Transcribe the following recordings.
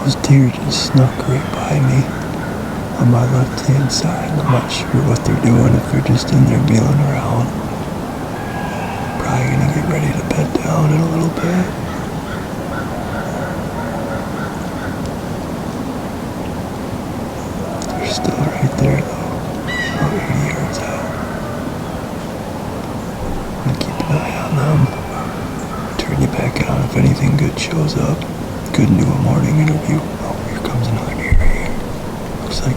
Those deer just snuck right by me on my left-hand side. I'm not sure what they're doing, if they're just in there mealing around. Probably gonna get ready to bed down in a little bit. They're still right there though, about 80 yards out. I'm gonna keep an eye on them. Turn you back on if anything good shows up. Couldn't do a morning interview. Oh, here comes another deer right here. Looks like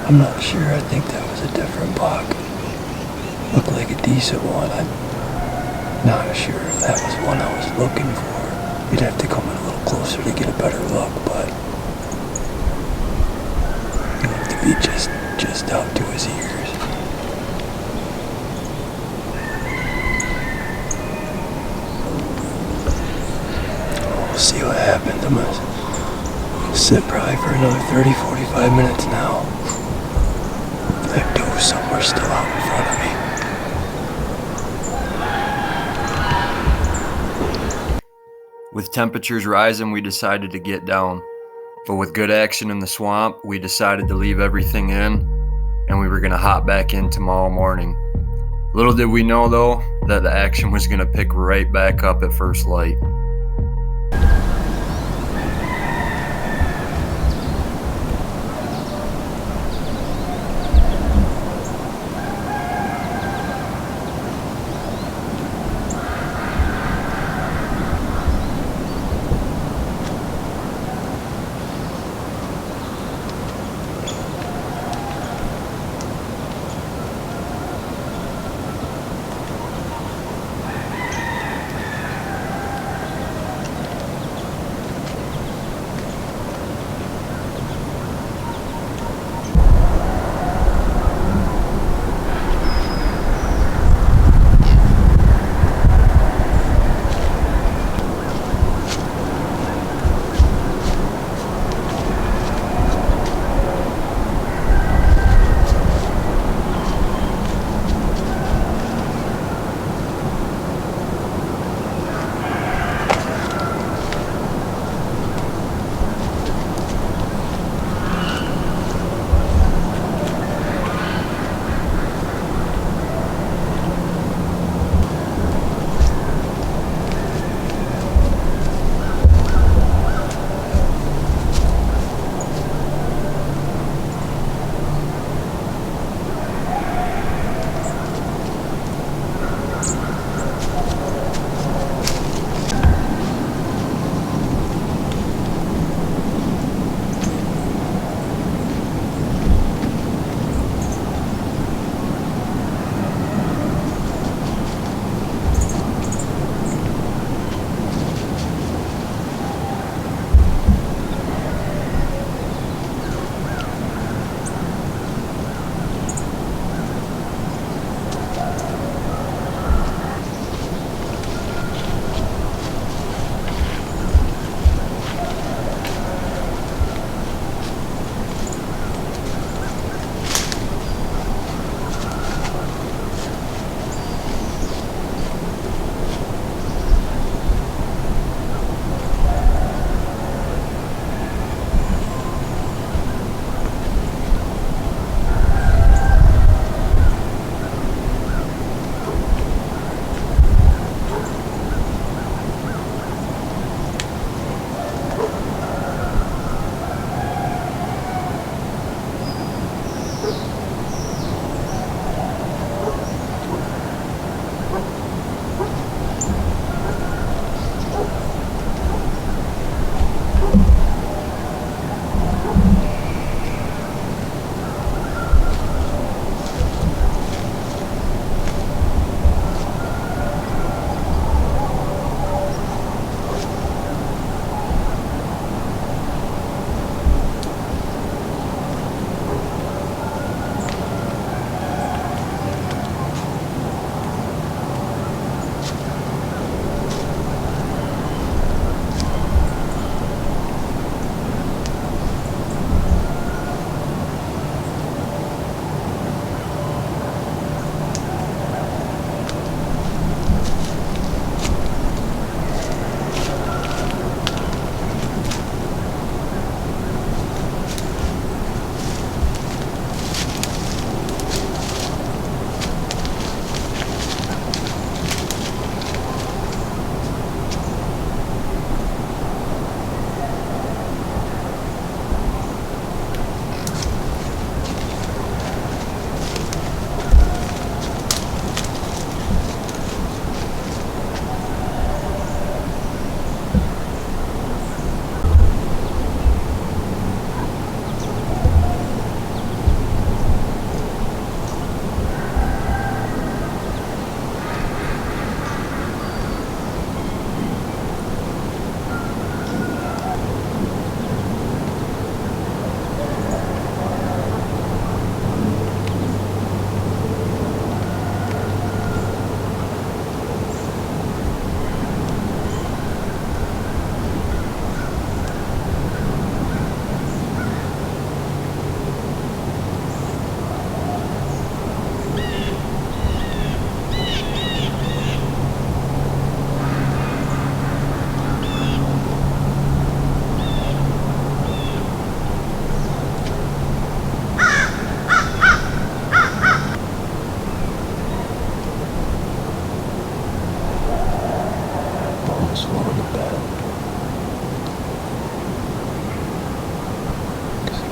I'm not sure. I think that was a different buck. Looked like a decent one. I'm not sure if that was one I was looking for. You'd have to come in a little closer to get a better look, but he looked to be just out to his ears. We'll see what happens. I'm gonna sit probably for another 30-45 minutes now. That doe somewhere still out in front of me. With temperatures rising, we decided to get down. But with good action in the swamp, we decided to leave everything in, and we were going to hop back in tomorrow morning. Little did we know, though, that the action was going to pick right back up at first light.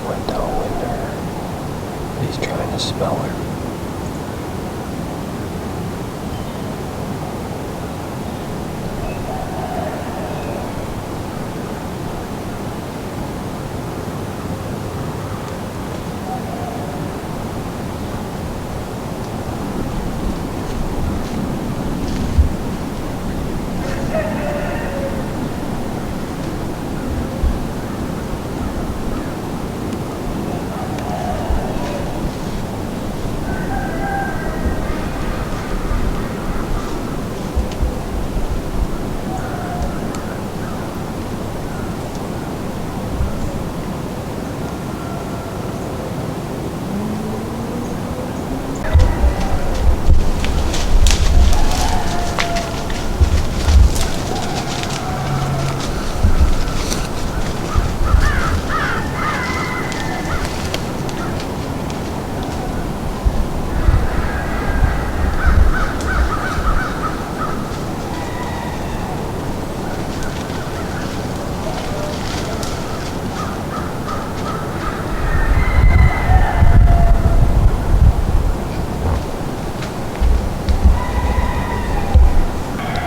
window and he's trying to smell her.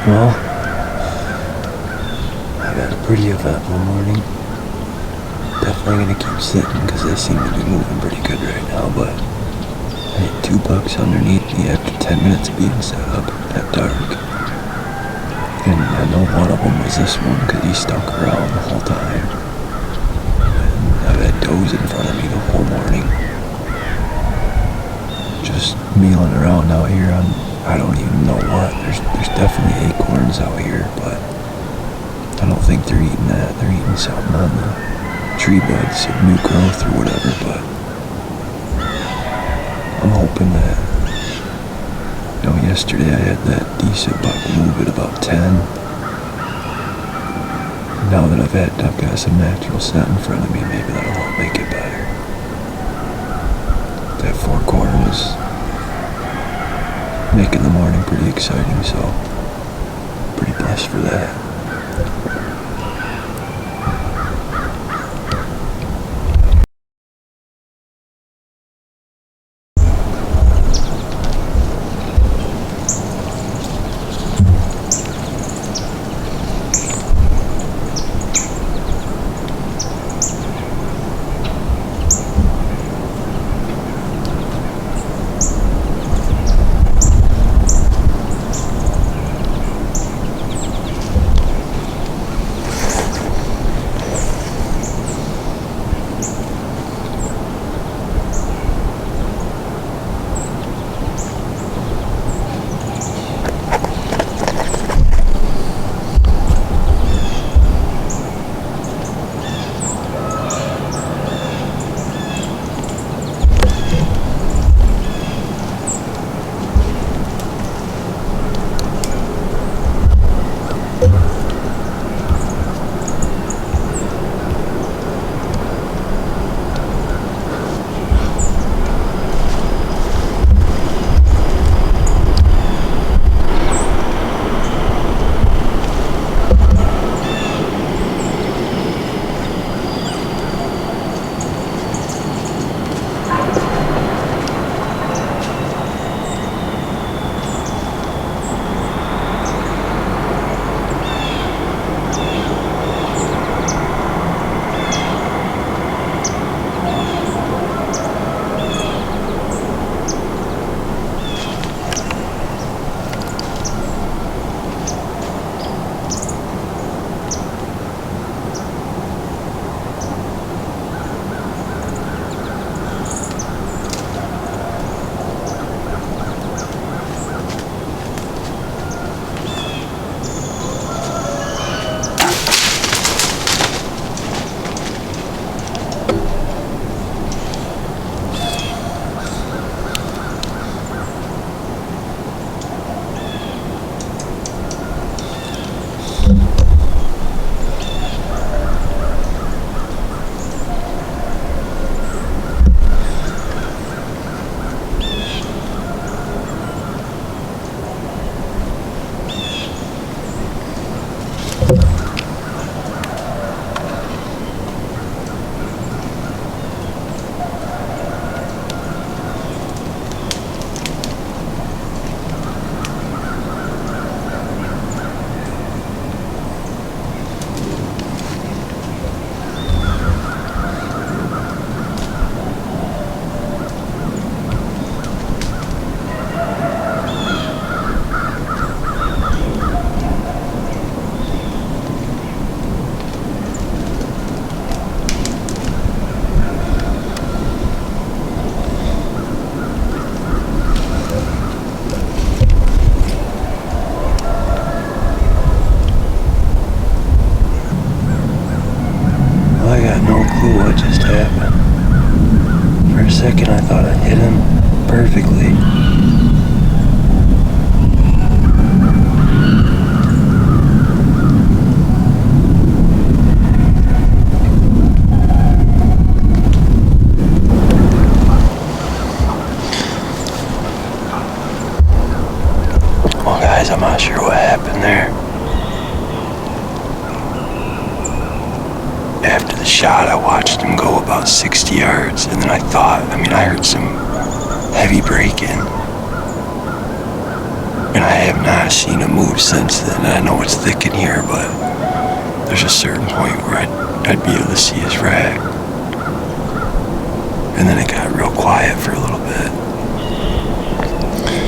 Well, I had a pretty eventful morning. Definitely gonna keep sitting because they seem to be moving pretty good right now, but I hit 2 bucks underneath me after 10 minutes of being set up at dark. And I know one of them was this one because he stuck around the whole time. And I've had does in front of me the whole morning. Just mealing around out here on I don't even know what. There's definitely acorns out here, but I don't think they're eating that. They're eating something on the tree buds of new growth or whatever, but I'm hoping that, yesterday I had that decent buck move at about 10. Now that I've got some natural scent in front of me, maybe that'll help make it better. That four-corn was making the morning pretty exciting, so pretty blessed for that. second I thought I hit him perfectly. Well guys, I'm not sure what happened there. After the shot, I watched him go about 60 yards, and then I heard some heavy braking. And I have not seen him move since then. I know it's thick in here, but there's a certain point where I'd be able to see his rack. And then it got real quiet for a little bit.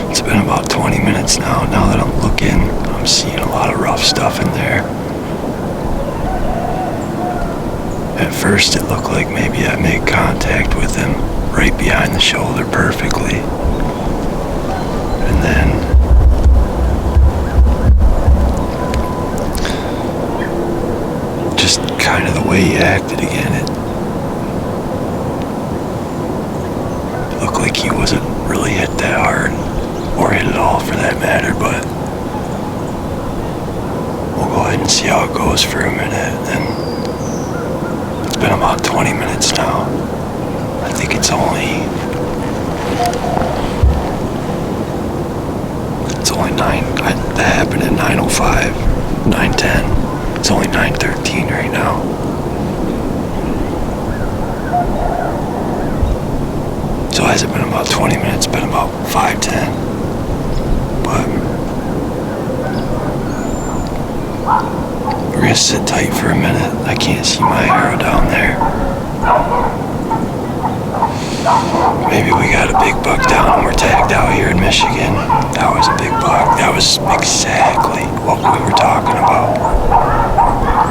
It's been about 20 minutes now. Now that I'm looking, I'm seeing a lot of rough stuff in there. At first it looked like maybe I made contact with him right behind the shoulder perfectly. And then just kind of the way he acted again, it looked like he wasn't really hit that hard, or hit at all for that matter, but we'll go ahead and see how it goes for a minute. And it's been about 20 minutes now. I think it's only 9. That happened at 9:05, 9:10. It's only 9:13 right now. So has it been about 20 minutes? It's been about 5:10. But we're gonna sit tight for a minute. I can't see my arrow down there. Maybe we got a big buck down and we're tagged out here in Michigan. That was a big buck. That was exactly what we were talking about.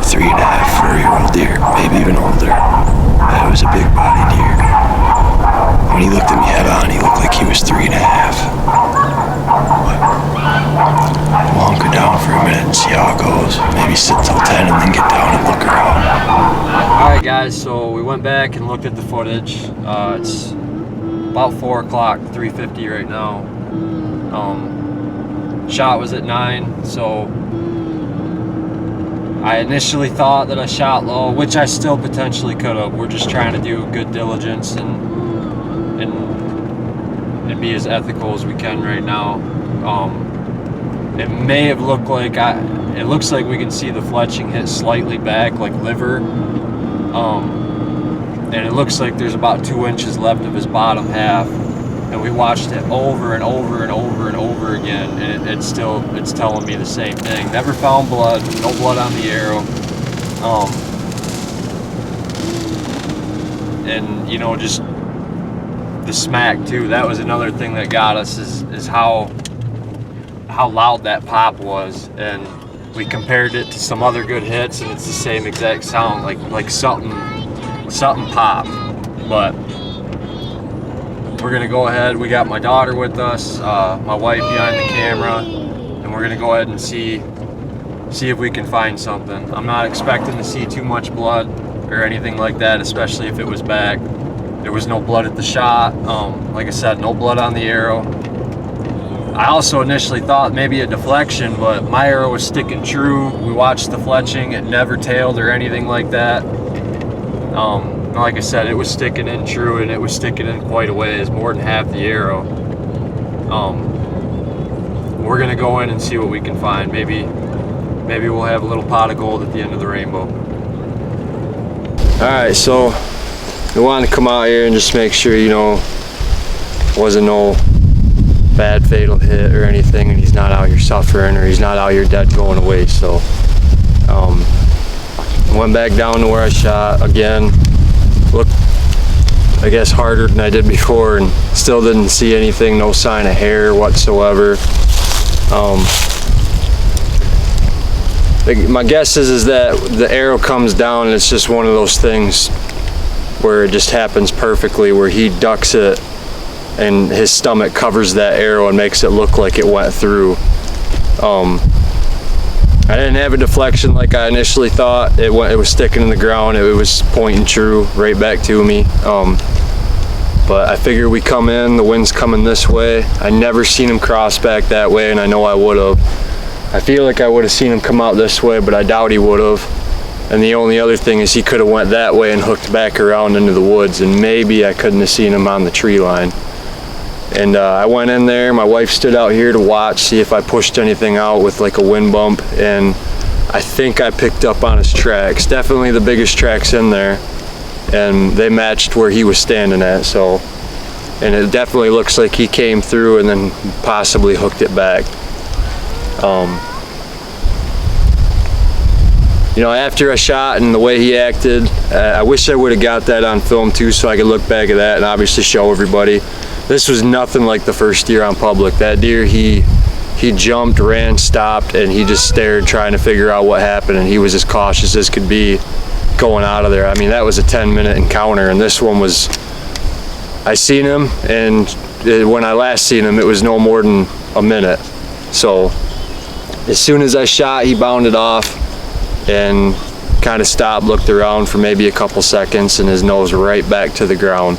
3.5, 4-year-old deer, maybe even older. That was a big body deer. When he looked at me head on, he looked like he was 3.5. But we'll hunker down for a minute and see how it goes. Maybe sit till 10 and then get down and look around. Alright guys, so we went back and looked at the footage. It's about 4 o'clock, 3:50 right now. Shot was at 9, so I initially thought that I shot low, which I still potentially could have. We're just trying to do good diligence and be as ethical as we can right now. It may have looked like it looks like we can see the fletching hit slightly back, like liver. And it looks like there's about 2 inches left of his bottom half. And we watched it over and over and over and over again, and it's telling me the same thing. Never found blood, no blood on the arrow. And you know, just the smack too. That was another thing that got us is how loud that pop was. And we compared it to some other good hits, and it's the same exact sound, like something popped. But we're gonna go ahead. We got my daughter with us, my wife behind the camera, and we're gonna go ahead and see if we can find something. I'm not expecting to see too much blood or anything like that, especially if it was back. There was no blood at the shot. Like I said, no blood on the arrow. I also initially thought maybe a deflection, but my arrow was sticking true. We watched the fletching, it never tailed or anything like that. Like I said, it was sticking in true, and it was sticking in quite a ways, more than half the arrow. We're gonna go in and see what we can find. Maybe we'll have a little pot of gold at the end of the rainbow. All right, so we wanted to come out here and just make sure, you know, wasn't no bad fatal hit or anything, and he's not out here suffering, or he's not out here dead going away. So went back down to where I shot again. Looked, I guess, harder than I did before, and still didn't see anything, no sign of hair whatsoever. My guess is that the arrow comes down and it's just one of those things where it just happens perfectly, where he ducks it and his stomach covers that arrow and makes it look like it went through. I didn't have a deflection like I initially thought. It was sticking in the ground. It was pointing true right back to me. But I figured we come in, the wind's coming this way. I never seen him cross back that way, and I know I would have. I feel like I would have seen him come out this way, but I doubt he would have. And the only other thing is he could have went that way and hooked back around into the woods, and maybe I couldn't have seen him on the tree line. And I went in there, my wife stood out here to watch, see if I pushed anything out with like a wind bump, and I think I picked up on his tracks. Definitely the biggest tracks in there, and they matched where he was standing at. So, and it definitely looks like he came through and then possibly hooked it back. You know, after I shot and the way he acted, I wish I would have got that on film too, so I could look back at that and obviously show everybody. This was nothing like the first deer on public. That deer, he jumped, ran, stopped, and he just stared, trying to figure out what happened, and he was as cautious as could be going out of there. I mean, that was a 10-minute encounter, and this one was, I seen him, and when I last seen him, it was no more than a minute. So as soon as I shot, he bounded off and kind of stopped, looked around for maybe a couple seconds, and his nose right back to the ground.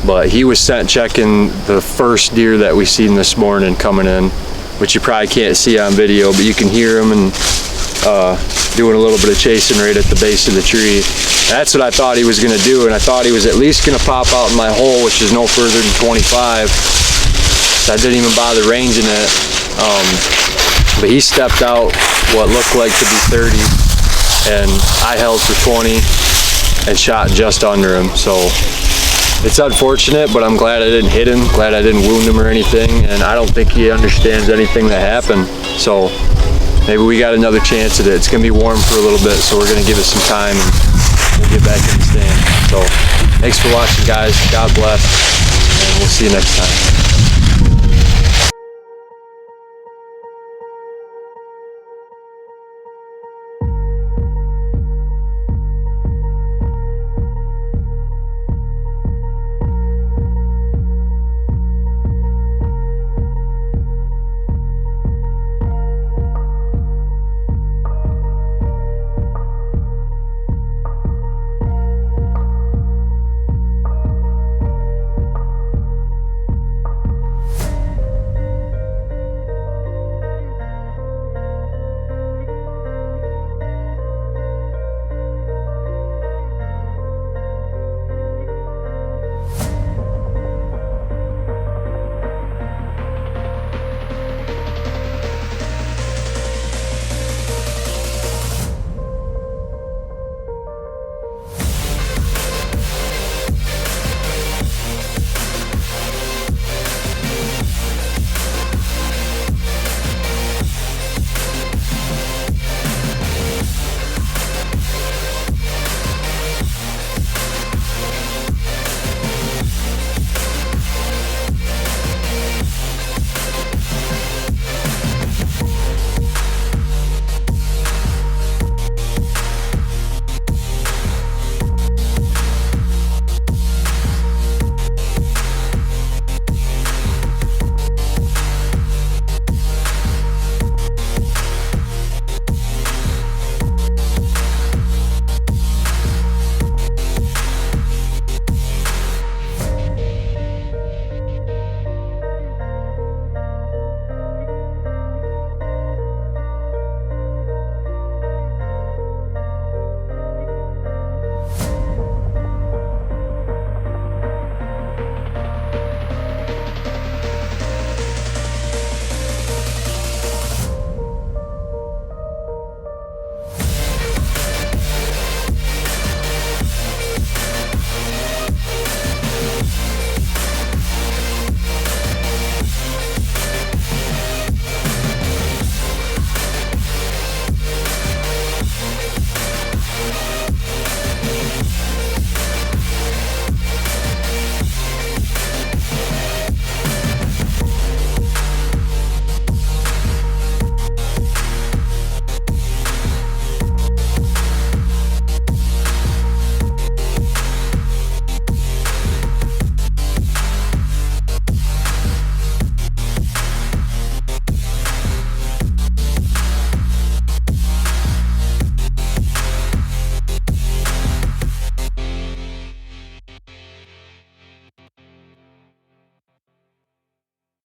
But he was scent checking the first deer that we seen this morning coming in, which you probably can't see on video, but you can hear him and doing a little bit of chasing right at the base of the tree. That's what I thought he was going to do, and I thought he was at least going to pop out in my hole, which is no further than 25. So I didn't even bother ranging it. But he stepped out what looked like to be 30, and I held for 20 and shot just under him. So it's unfortunate, but I'm glad I didn't hit him, glad I didn't wound him or anything, and I don't think he understands anything that happened. So maybe we got another chance at it. It's gonna be warm for a little bit, so we're gonna give it some time and we'll get back in the stand. So thanks for watching, guys. God bless, and we'll see you next time.